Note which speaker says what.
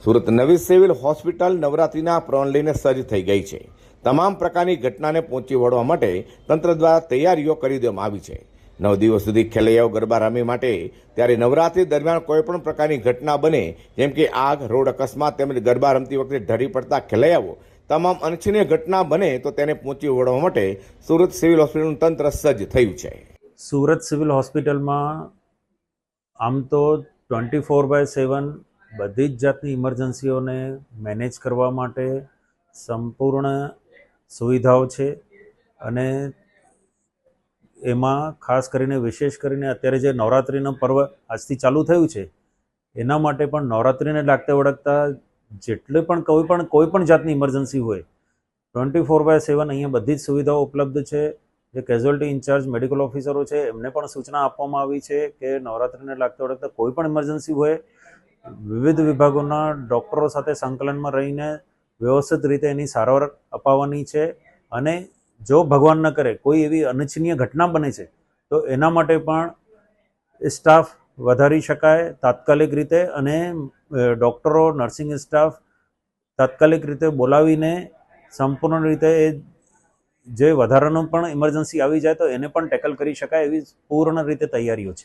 Speaker 1: સુરત નવી civil hospital નવરાત્રિના પ્રણ લઈને સજ્જ થઈ ગઈ છે। તમામ પ્રકારની ઘટનાને પહોંચી વળવા માટે તંત્ર દ્વારા તૈયારીઓ કરી દેવામાં આવી છે। 9 દિવસ સુધી ખેલૈયાઓ ગરબા રમી માટે ત્યારે નવરાત્રિ દરમિયાન કોઈપણ પ્રકારની ઘટના બને, જેમ કે આગ, રોડ અકસ્માત તેમજ ગરબા રમતી વખતે ઢળી પડતા ખેલૈયાઓ તમામ અનિચ્છનીય ઘટના બને તો તેને પહોંચી વળવા માટે સુરત સિવિલ હોસ્પિટલનું તંત્ર સજ્જ થયું છે।
Speaker 2: સુરત સિવિલ હોસ્પિટલમાં આમ તો 24/7 બધી જ જાતની ઇમરજન્સીઓને મેનેજ કરવા માટે સંપૂર્ણ સુવિધાઓ છે અને એમાં ખાસ કરીને વિશેષ કરીને અત્યારે જે નવરાત્રિનું પર્વ આજથી ચાલુ થયું છે એના માટે પણ નવરાત્રિને લાગતા વળગતા જેટલે પણ કોઈ પણ જાતની ઇમરજન્સી હોય 24/7 અહીંયા બધી જ સુવિધાઓ ઉપલબ્ધ છે। જે કેઝ્યુઅલ્ટી ઇન્ચાર્જ મેડિકલ ઓફિસરો છે એમને પણ સૂચના આપવામાં આવી છે કે નવરાત્રિને લાગતા વળગતા કોઈ પણ ઇમરજન્સી હોય વિવિધ વિભાગોના ડૉક્ટરો સાથે સંકલનમાં રહીને વ્યવસ્થિત રીતે એની સારવાર અપાવવાની છે અને જો ભગવાન ન કરે કોઈ એવી અનિચ્છનીય ઘટના બને છે તો એના માટે પણ સ્ટાફ વધારી શકાય તાત્કાલિક રીતે અને ડૉક્ટરો, નર્સિંગ સ્ટાફ તાત્કાલિક રીતે બોલાવીને સંપૂર્ણ રીતે એ જે વધારાનું પણ ઇમરજન્સી આવી જાય તો એને પણ ટેકલ કરી શકાય એવી પૂર્ણ રીતે તૈયારીઓ છે।